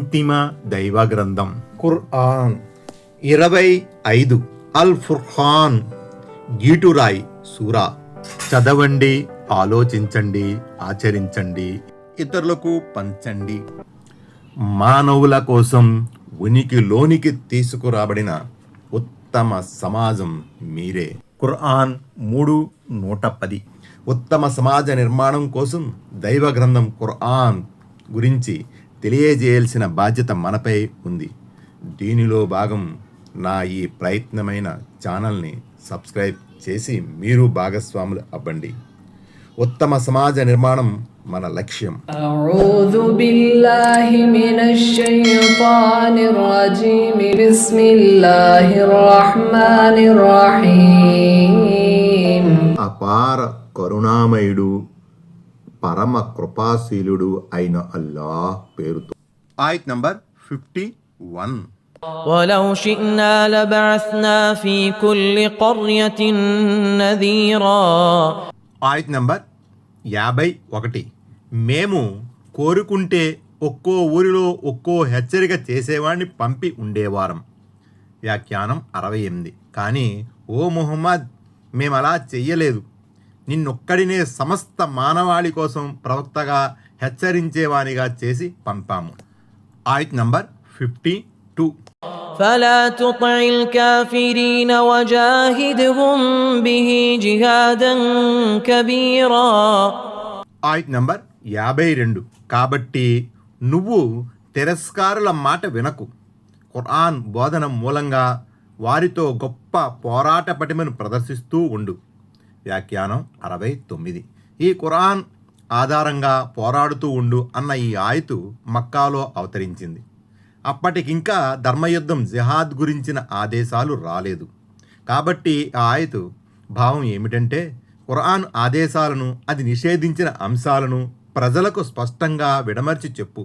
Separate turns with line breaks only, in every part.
అంతిమ దైవ గ్రంథం ఖుర్ఆన్ 25 అల్ ఫుర్ఖాన్ గీటురాయి సూరా. చదవండి, ఆలోచించండి, ఆచరించండి, ఇతరులకు పంచండి. మానవుల కోసం ఉనికిలోనికి తీసుకురాబడిన ఉత్తమ సమాజం మీరే. ఖుర్ఆన్ 3:110. ఉత్తమ సమాజ నిర్మాణం కోసం దైవ గ్రంథం ఖుర్ఆన్ గురించి తెలియజేయాల్సిన బాధ్యత మనపై ఉంది. దీనిలో భాగం నా ఈ ప్రయత్నమైన ఛానల్ని సబ్స్క్రైబ్ చేసి మీరు భాగస్వాములు అవ్వండి. ఉత్తమ సమాజ నిర్మాణం మన లక్ష్యం.
అఊజు బిల్లాహి మినష్ షైతానిర్ రజీమ్. బిస్మిల్లాహిర్ రహ్మానిర్ రహీమ్.
అపార కరుణామయుడు, పరమ కృపాశీలుడు అయిన అల్లాహ్ పేరుతో. ఆయత్ నంబర్ 51.
ولو شئنا لبعثنا في كل قرية نذيرا.
ఆయత్ నంబర్ 51. మేము కోరుకుంటే ఒక్కో ఊరిలో ఒక్కో హెచ్చరిక చేసేవాడిని పంపి ఉండేవారం. వ్యాఖ్యానం 68. కానీ ఓ ముహమ్మద్, మేమలా చెయ్యలేదు. నిన్నొక్కడినే సమస్త మానవాళి కోసం ప్రవక్తగా హెచ్చరించేవానిగా చేసి పంపాము. ఆయత్ నంబర్ 52.
فلا تطع الكافرين وجاهدهم به جهادا كبيرا.
ఆయత్ నంబర్ 52. కాబట్టి నువ్వు తిరస్కారుల మాట వినకు. ఖుర్ఆన్ బోధన మూలంగా వారితో గొప్ప పోరాట పటిమను ప్రదర్శిస్తూ ఉండు. వ్యాఖ్యానం 69. ఈ ఖురాన్ ఆధారంగా పోరాడుతూ ఉండు అన్న ఈ ఆయతు మక్కాలో అవతరించింది. అప్పటికింకా ధర్మయుద్ధం జిహాద్ గురించిన ఆదేశాలు రాలేదు. కాబట్టి ఆ ఆయతు భావం ఏమిటంటే, ఖురాన్ ఆదేశాలను, అది నిషేధించిన అంశాలను ప్రజలకు స్పష్టంగా విడమర్చి చెప్పు.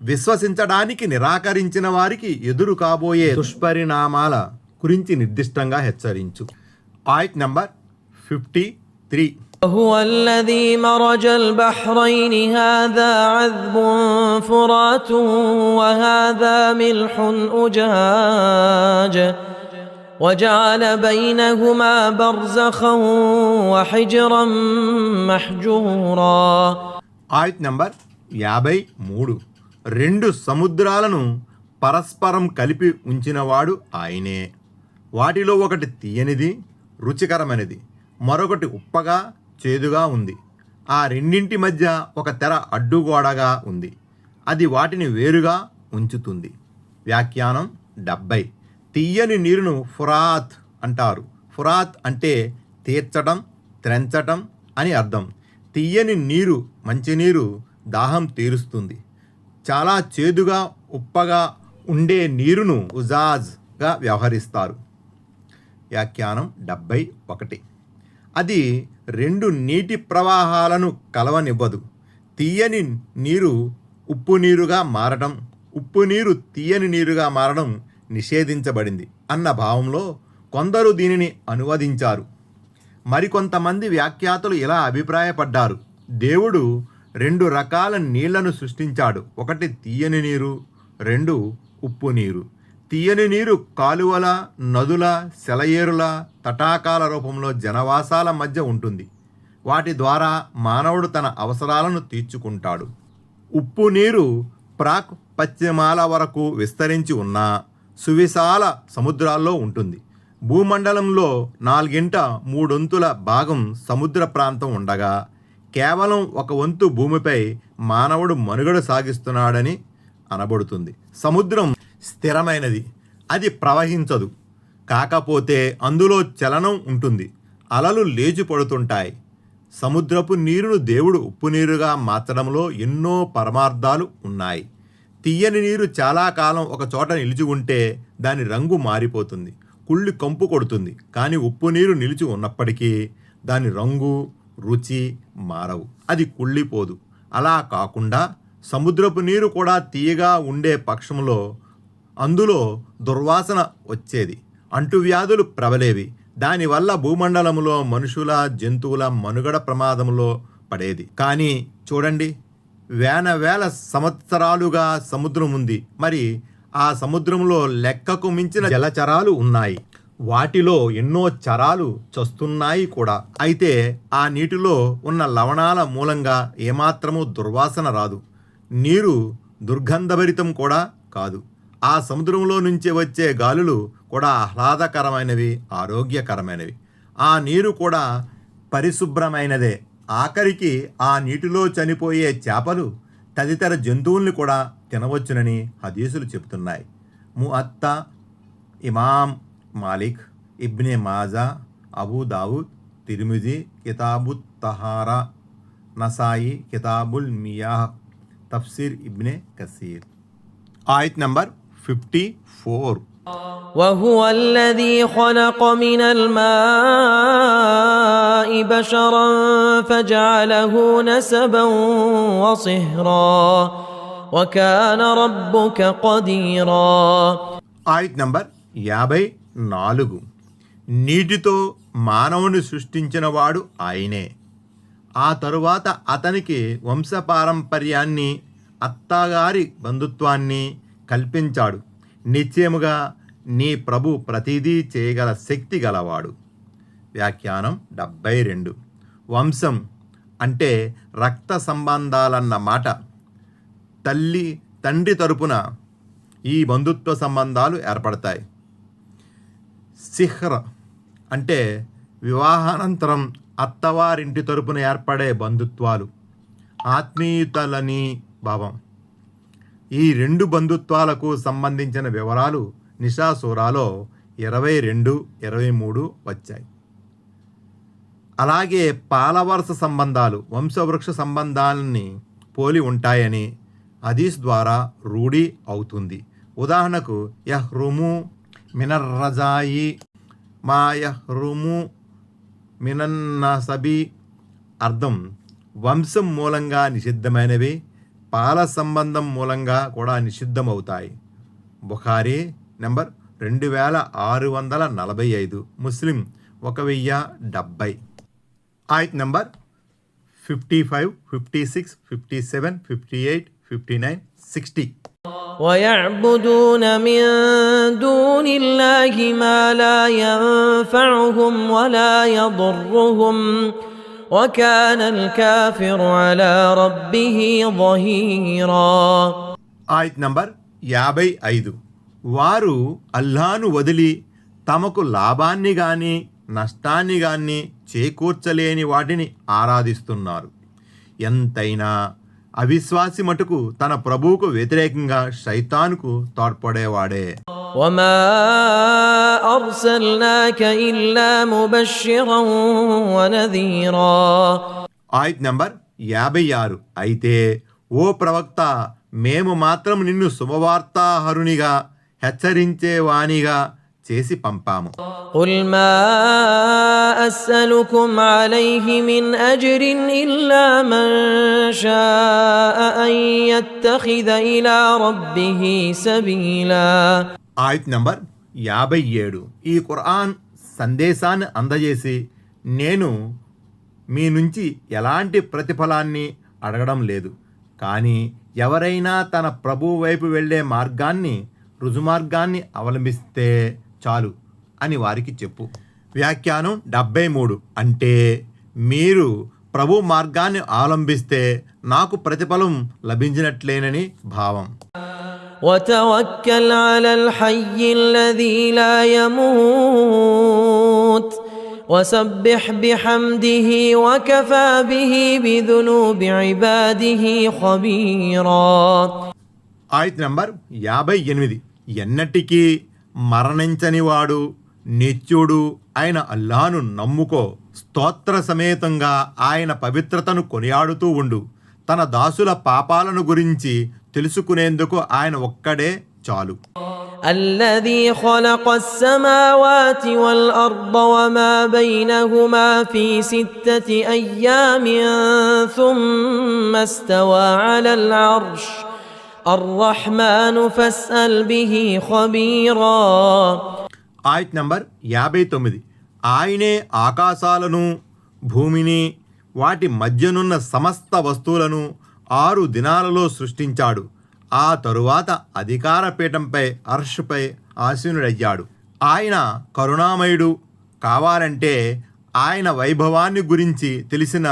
విశ్వసించడానికి నిరాకరించిన వారికి ఎదురు కాబోయే దుష్పరిణామాల గురించి నిర్దిష్టంగా హెచ్చరించు. ఆయత్ నంబర్ 53.
هو الذي مرج البحرين هذا عذب فرات وهذا ملح أجاج وجعل بينهما برزخا وحجرا محجورا.
ఆయత్ నంబర్ 53. రెండు సముద్రాలను పరస్పరం కలిపి ఉంచినవాడు ఆయనే. వాటిలో ఒకటి తీయనిది, రుచికరమైనది, మరొకటి ఉప్పగా, చేదుగా ఉంది. ఆ రెండింటి మధ్య ఒక తెర అడ్డుగోడగా ఉంది. అది వాటిని వేరుగా ఉంచుతుంది. వ్యాఖ్యానం 70. తీయని నీరును ఫురాత్ అంటారు. ఫురాత్ అంటే తీర్చడం, త్రెంచటం అని అర్థం. తీయని నీరు, మంచినీరు దాహం తీరుస్తుంది. చాలా చేదుగా, ఉప్పగా ఉండే నీరును ఉజాజ్గా వ్యవహరిస్తారు. వ్యాఖ్యానం 71. అది రెండు నీటి ప్రవాహాలను కలవనివ్వదు. తీయని నీరు ఉప్పు నీరుగా మారడం, ఉప్పు నీరు తీయని నీరుగా మారడం నిషేధించబడింది అన్న భావంలో కొందరు దీనిని అనువదించారు. మరికొంతమంది వ్యాఖ్యాతలు ఇలా అభిప్రాయపడ్డారు: దేవుడు రెండు రకాల నీళ్లను సృష్టించాడు. ఒకటి తీయని నీరు, రెండు ఉప్పు నీరు. తీయని నీరు కాలువల, నదుల, సెలయేరుల, తటాకాల రూపంలో జనవాసాల మధ్య ఉంటుంది. వాటి ద్వారా మానవుడు తన అవసరాలను తీర్చుకుంటాడు. ఉప్పు నీరు ప్రాక్ పశ్చిమాల వరకు విస్తరించి ఉన్న సువిశాల సముద్రాల్లో ఉంటుంది. భూమండలంలో 4/3 భాగం సముద్ర ప్రాంతం ఉండగా కేవలం 1 భూమిపై మానవుడు మనుగడ సాగిస్తున్నాడని అనబడుతుంది. సముద్రం స్థిరమైనది, అది ప్రవహించదు. కాకపోతే అందులో చలనం ఉంటుంది. అలలు లేచి పడుతుంటాయి. సముద్రపు నీరును దేవుడు ఉప్పు నీరుగా మార్చడంలో ఎన్నో పరమార్థాలు ఉన్నాయి. తీయని నీరు చాలా కాలం ఒక చోట నిలిచి ఉంటే దాని రంగు మారిపోతుంది, కుళ్ళి కంపు కొడుతుంది. కానీ ఉప్పు నీరు నిలిచి ఉన్నప్పటికీ దాని రంగు, రుచి మారవు, అది కుళ్ళిపోదు. అలా కాకుండా సముద్రపు నీరు కూడా తీయగా ఉండే పక్షంలో అందులో దుర్వాసన వచ్చేది, అంటువ్యాధులు ప్రబలేవి. దానివల్ల భూమండలంలో మనుషుల, జంతువుల మనుగడ ప్రమాదంలో పడేది. కానీ చూడండి, వేల సంవత్సరాలుగా సముద్రం ఉంది. మరి ఆ సముద్రంలో లెక్కకు మించిన జలచరాలు ఉన్నాయి. వాటిలో ఎన్నో చరాలు చస్తున్నాయి కూడా. అయితే ఆ నీటిలో ఉన్న లవణాల మూలంగా ఏమాత్రమూ దుర్వాసన రాదు. నీరు దుర్గంధభరితం కూడా కాదు. ఆ సముద్రంలో నుంచి వచ్చే గాలులు కూడా ఆహ్లాదకరమైనవి, ఆరోగ్యకరమైనవి. ఆ నీరు కూడా పరిశుభ్రమైనదే. ఆఖరికి ఆ నీటిలో చనిపోయే చేపలు తదితర జంతువుల్ని కూడా తినవచ్చునని హదీసులు చెబుతున్నాయి. ముఅత్తా, ఇమాం మాలిక్, ఇబ్నే మాజా, అబూ దావుద్, తిర్మిజీ కితాబుత్ తహారా, నసాయి కితాబుల్ మియాహ్, తఫ్సీర్ ఇబ్నే కసీర్. ఆయత్ నంబర్ 54.
وهو الذي خلق من الماء بشرا فجعله نسبا وصهرا وكان ربك قديرا.
ఆయత్ నంబర్ 54. నీటితో మానవుని సృష్టించిన వాడు ఆయనే. ఆ తరువాత అతనికి వంశపారంపర్యాన్ని, అత్తగారి బంధుత్వాన్ని కల్పించాడు. నిశ్చయముగా నీ ప్రభు ప్రతిదీ చేయగల శక్తి గలవాడు. వ్యాఖ్యానం 72. వంశం అంటే రక్త సంబంధాలన్న మాట. తండ్రి తరపున ఈ బంధుత్వ సంబంధాలు ఏర్పడతాయి. సిహ్ర అంటే వివాహానంతరం అత్తవారింటి తరపున ఏర్పడే బంధుత్వాలు, ఆత్మీయతలని భావం. ఈ రెండు బంధుత్వాలకు సంబంధించిన వివరాలు నిసా సూరాలో 22, 23 వచ్చాయి. అలాగే పాలవరుస సంబంధాలు వంశవృక్ష సంబంధాలని పోలి ఉంటాయని హదీస్ ద్వారా రూఢి అవుతుంది. ఉదాహరణకు యహ్రుము మినర్రజాయి మా యహ్రుము మినన్నసబి. అర్థం వంశం మూలంగా నిషిద్ధమైనవి పాల సంబంధం మూలంగా కూడా నిషిద్ధమవుతాయి. బుఖారీ నంబర్ 2645, ముస్లిం 1070. ఆయత్ నంబర్ 55, 56, 57, 58, 59, 60.
ويعبدون من دون الله ما لا ينفعهم ولا يضرهم وكان الكافر على ربه ظهيرا.
ఆయత్ నంబర్ 55. వారు అల్లాను వదిలి తమకు లాభాన్ని గాని నష్టాన్ని గాని చేకూర్చలేని వాటిని ఆరాధిస్తున్నారు. ఎంతైనా అవిశ్వాసి మటుకు తన ప్రభువుకు వ్యతిరేకంగా శైతానుకు తోడ్పడేవాడే.
وما أرسلناك إلا مبشرا ونذيرا.
ఆయత్ నంబర్ 56. అయితే ఓ ప్రవక్త, మేము మాత్రం నిన్ను శుభవార్తాహరునిగా హెచ్చరించేవానిగా చేసి పంపాము.
قل ما أسألكم عليه من أجر إلا من شاء أن يتخذ إلى ربه سبيلا.
ఆయత్ నంబర్ 57. ఈ ఖురాన్ సందేశాన్ని అందజేసి, నేను మీ నుంచి ఎలాంటి ప్రతిఫలాన్ని అడగడం లేదు, కానీ ఎవరైనా తన ప్రభువు వైపు వెళ్ళే మార్గాన్ని, రుజుమార్గాన్ని అవలంబిస్తే చాలు అని వారికి చెప్పు. వ్యాఖ్యానం 73. అంటే మీరు ప్రభు మార్గాన్ని అవలంబిస్తే నాకు ప్రతిఫలం లభించినట్లేనని భావం.
وتوكل على الحي الذي لا يموت وسبح بحمده وكفى به بذنوب عباده خبيرا.
ఆయత్ నంబర్ 58. ఎన్నటికీ మరణించనివాడు, నిత్యుడు అయిన అల్లాను నమ్ముకో. స్తోత్ర సమేతంగా ఆయన పవిత్రతను కొనియాడుతూ ఉండు. తన దాసుల పాపాలను గురించి తెలుసుకునేందుకు ఆయన ఒక్కడే చాలు.
الذي خلق السماوات والأرض وما بينهما في 6 أيام ثم استوى على العرش الرحمن فاسأل به خبيرا.
ఆయత్ నంబర్ 59. ఆయనే ఆకాశాలను, భూమిని, వాటి మధ్యనున్న సమస్త వస్తువులను 6 దినాలలో సృష్టించాడు. ఆ తరువాత అధికార పీఠంపై అర్షుపై ఆసీనుడయ్యాడు. ఆయన కరుణామయుడు. కావాలంటే ఆయన వైభవాన్ని గురించి తెలిసిన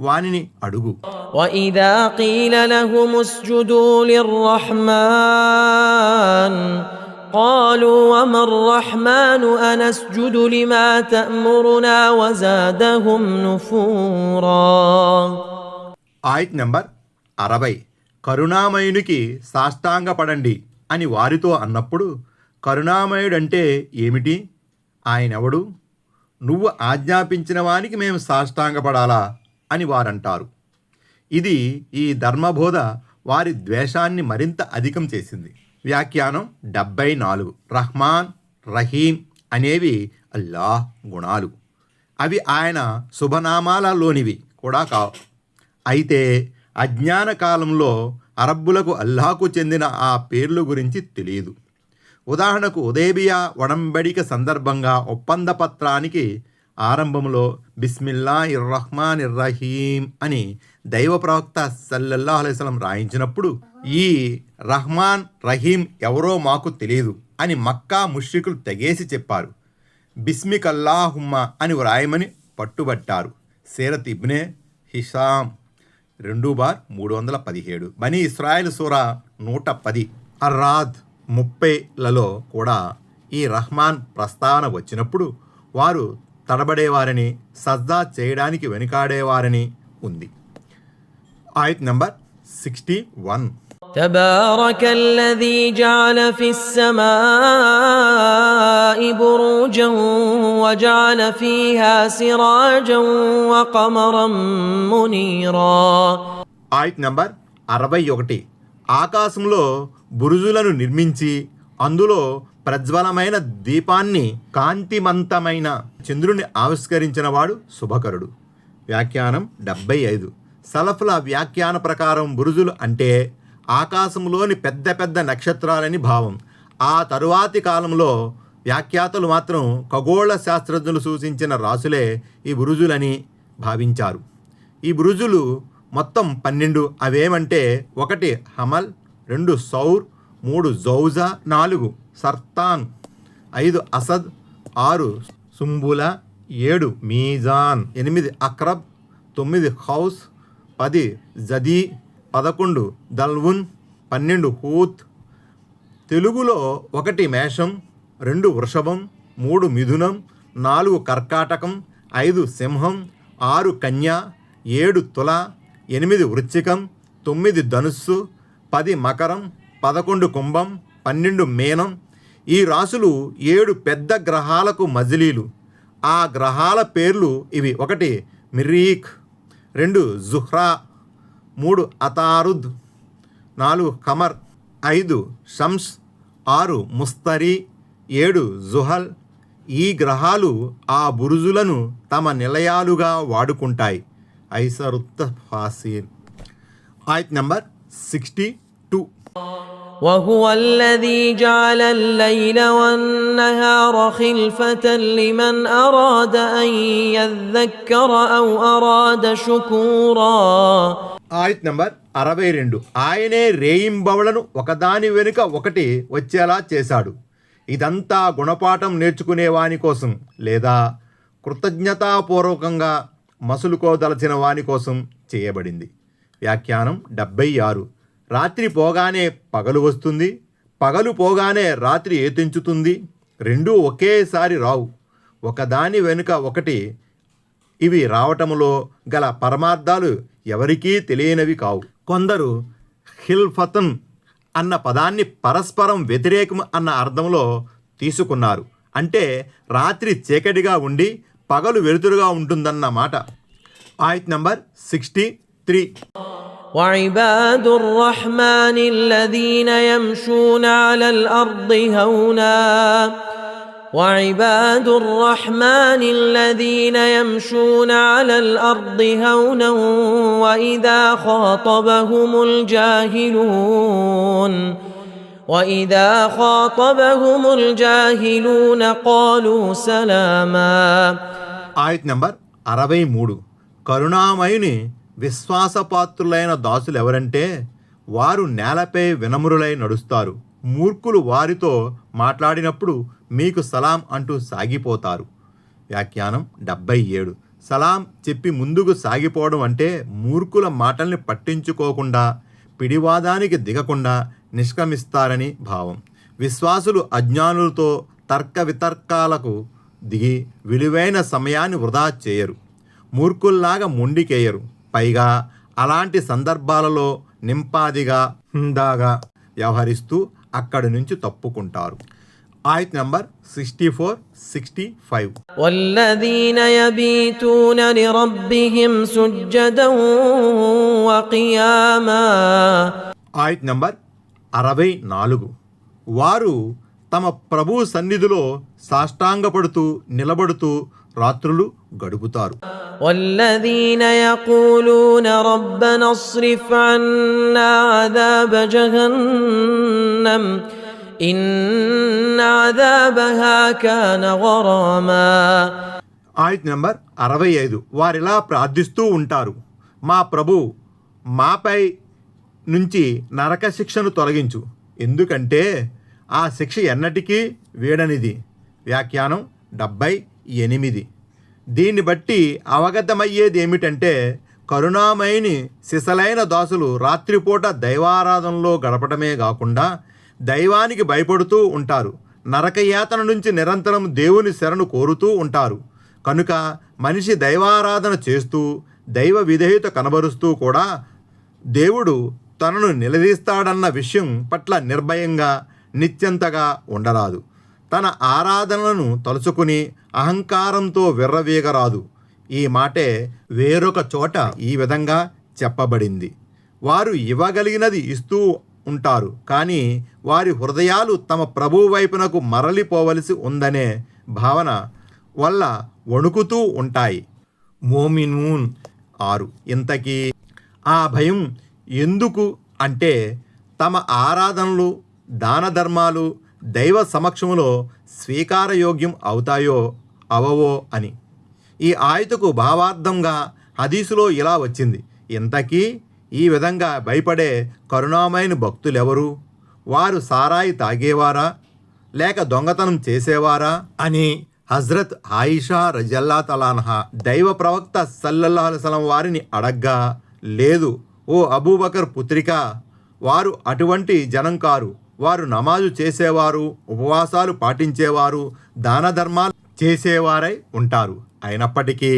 వానిని అడుగు.
وإذا قيل لهم اسجدوا للرحمن قالوا وما الرحمن أنسجد لما تأمرنا وزادهم نفورا.
ఆయత్ నంబర్ 60. కరుణామయునికి సాష్టాంగపడండి అని వారితో అన్నప్పుడు కరుణామయుడంటే ఏమిటి, ఆయనెవడు, నువ్వు ఆజ్ఞాపించిన వానికి మేము సాష్టాంగపడాలా అని వారంటారు. ఇది ఈ ధర్మబోధ వారి ద్వేషాన్ని మరింత అధికం చేసింది. వ్యాఖ్యానం 74. రహ్మాన్, రహీం అనేవి అల్లాహ్ గుణాలు. అవి ఆయన శుభనామాలలోనివి కూడా కావు. అయితే అజ్ఞాన కాలంలో అరబ్బులకు అల్లాహకు చెందిన ఆ పేర్ల గురించి తెలియదు. ఉదాహరణకు హుదైబియా ఒడంబడిక సందర్భంగా ఒప్పంద పత్రానికి ఆరంభంలో బిస్మిల్లాహిర్ రహ్మానిర్ రహీం అని దైవ ప్రవక్త సల్లల్లాహు అలైహి వసల్లం రాయించినప్పుడు ఈ రహ్మాన్ రహీం ఎవరో మాకు తెలియదు అని మక్కా ముష్రికులు తెగేసి చెప్పారు. బిస్మికల్లాహుమ్మ అని వ్రాయమని పట్టుబట్టారు. సీరత్ ఇబ్నే హిషామ్ 2/317. బనీ ఇస్రాయిల్ సూరా 110 అర్రాద్ 30లలో కూడా ఈ రహ్మాన్ ప్రస్తావన వచ్చినప్పుడు వారు తడబడేవారని, సజ్దా చేయడానికి వెనుకాడేవారని ఉంది. ఆయత్ నంబర్ 61.
تبارك الذي جعل في السماء بروجا وجعل فيها سراجا وقمرا منيرا.
ఆయత్ నంబర్ 61. ఆకాశంలో బురుజులను నిర్మించి అందులో ప్రజ్వలమైన దీపాన్ని, కాంతిమంతమైన చంద్రుని ఆవిష్కరించిన వాడు శుభకరుడు. వ్యాఖ్యానం 75. సలఫ్ల వ్యాఖ్యాన ప్రకారం బురుజులు అంటే ఆకాశంలోని పెద్ద పెద్ద నక్షత్రాలని భావం. ఆ తరువాతి కాలంలో వ్యాఖ్యాతలు మాత్రం ఖగోళ శాస్త్రజ్ఞులు సూచించిన రాసులే ఈ బురుజులని భావించారు. ఈ బురుజులు మొత్తం 12. అవేమంటే 1 హమల్, 2 సౌర్, 3 జౌజా, 4 సర్తాన్, 5 అసద్, 6 సుంబుల, 7 మీజాన్, 8 అక్రబ్, 9 హౌస్, 10 జదీ, 11 దల్వున్, 12 హూత్. తెలుగులో 1 మేషం, 2 వృషభం, 3 మిథునం, 4 కర్కాటకం, 5 సింహం, 6 కన్య, 7 తుల, 8 వృశ్చికం, 9 ధనుస్సు, 10 మకరం, 11 కుంభం, 12 మీనం. ఈ రాసులు 7 పెద్ద గ్రహాలకు మజిలీలు. ఆ గ్రహాల పేర్లు ఇవి: 1 మిర్రీక్, 2 జుహ్రా, 3 అతారుద్, 4 ఖమర్, 5 షమ్స్, 6 ముస్తరి, 7 జుహల్. ఈ గ్రహాలు ఆ బురుజులను తమ నిలయాలుగా వాడుకుంటాయి. ఐసరుత్త ఫాసీర్. ఆయత్ నంబర్ 62.
وهو الذي جعل الليل والنهار خلفة لمن أراد أن يذكر أو أراد شكورا.
ఆయత్ నంబర్ 62. ఆయనే రేయింబవళ్లను ఒకదాని వెనుక ఒకటి వచ్చేలా చేశాడు. ఇదంతా గుణపాఠం నేర్చుకునే వాని కోసం లేదా కృతజ్ఞతాపూర్వకంగా మసులుకోదలచిన వాని కోసం చేయబడింది. వ్యాఖ్యానం 76. రాత్రి పోగానే పగలు వస్తుంది, పగలు పోగానే రాత్రి ఏతించుతుంది. రెండూ ఒకేసారి రావు, ఒకదాని వెనుక ఒకటి. ఇవి రావటంలో గల పరమార్థాలు ఎవరికీ తెలియనివి కావు. కొందరు ఖిల్ఫతన్ అన్న పదాన్ని పరస్పరం వ్యతిరేకం అన్న అర్థంలో తీసుకున్నారు. అంటే రాత్రి చీకటిగా ఉండి పగలు వెలుతురుగా ఉంటుందన్న మాట. ఆయత్ నంబర్ 63.
وعباد الرحمن الذين يمشون على الأرض هونا وعباد الرحمن الذين يمشون على الأرض هونا وإذا خاطبهم الجاهلون قالوا سلاما.
ఆయత్ నంబర్ 63. కరుణామయుని విశ్వాసపాత్రులైన దాసులు ఎవరంటే వారు నేలపై వినమ్రులై నడుస్తారు. మూర్ఖులు వారితో మాట్లాడినప్పుడు మీకు సలాం అంటూ సాగిపోతారు. వ్యాఖ్యానం 77. సలాం చెప్పి ముందుకు సాగిపోవడం అంటే మూర్ఖుల మాటల్ని పట్టించుకోకుండా పిడివాదానికి దిగకుండా నిష్క్రమిస్తారని భావం. విశ్వాసులు అజ్ఞానులతో తర్క వితర్కాలకు దిగి విలువైన సమయాన్ని వృధా చేయరు. మూర్ఖుల్లాగా మొండికేయరు. పైగా అలాంటి సందర్భాలలో నింపాదిగా హుందాగా వ్యవహరిస్తూ అక్కడి నుంచి తప్పుకుంటారు. ఆయత్ నంబర్ 64-65.
والذين يبيتون لربهم سجدا وقياما.
ఆయత్ నంబర్ 64. వారు తమ ప్రభు సన్నిధిలో సాష్టాంగపడుతూ నిలబడుతూ రాత్రులు గడుపుతారు.
والذين يقولون ربنا اصرف عنا عذاب جهنم إن عذابها كان غراما.
ఆయత్ నంబర్ 65. వారిలా ప్రార్థిస్తూ ఉంటారు, మా ప్రభు మాపై నుంచి నరక శిక్షను తొలగించు, ఎందుకంటే ఆ శిక్ష ఎన్నటికీ వీడనిది. వ్యాఖ్యానం 78. దీన్ని బట్టి అవగతమయ్యేది ఏమిటంటే కరుణామయిని సిసలైన దాసులు రాత్రిపూట దైవారాధనలో గడపడమే కాకుండా దైవానికి భయపడుతూ ఉంటారు. నరకయాతన నుంచి నిరంతరం దేవుని శరణు కోరుతూ ఉంటారు. కనుక మనిషి దైవారాధన చేస్తూ దైవ విధేయత కనబరుస్తూ కూడా దేవుడు తనను నిలదీస్తాడన్న విషయం పట్ల నిర్భయంగా నిశ్చింతగా ఉండరాదు. తన ఆరాధనలను తలుచుకుని అహంకారంతో విర్రవీగరాదు. ఈ మాటే వేరొక చోట ఈ విధంగా చెప్పబడింది, వారు ఇవ్వగలిగినది ఇస్తూ ఉంటారు, కానీ వారి హృదయాలు తమ ప్రభువు వైపునకు మరలిపోవలసి ఉందనే భావన వల్ల వణుకుతూ ఉంటాయి. మోమినూన్ 6. ఇంతకీ ఆ భయం ఎందుకు అంటే తమ ఆరాధనలు దాన ధర్మాలు దైవ సమక్షంలో స్వీకారయోగ్యం అవుతాయో అవవో అని. ఈ ఆయతుకు భావార్థంగా హదీసులో ఇలా వచ్చింది, ఇంతకీ ఈ విధంగా భయపడే కరుణామైన భక్తులెవరు? వారు సారాయి తాగేవారా లేక దొంగతనం చేసేవారా అని హజ్రత్ ఆయిషా రజల్లా తలాన్హా దైవ ప్రవక్త సల్లల్లాహు అలైహి వసల్లం వారిని అడగ్గా, లేదు ఓ అబూబకర్ పుత్రిక, వారు అటువంటి జనం కారు. వారు నమాజు చేసేవారు, ఉపవాసాలు పాటించేవారు, దాన ధర్మాలు చేసేవారై ఉంటారు. అయినప్పటికీ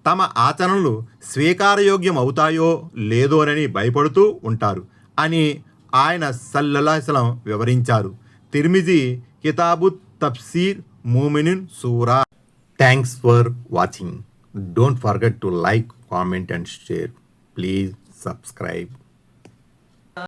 తమ ఆచరణలు స్వీకారయోగ్యం అవుతాయో లేదోనని భయపడుతూ ఉంటారు అని ఆయన సల్లల్లాహు అలైహి వసల్లం వివరించారు. తిర్మిజీ కితాబు తఫ్సీర్ మూమినిన్ సూరా. Thanks for watching. Don't forget to like, comment and share. Please subscribe.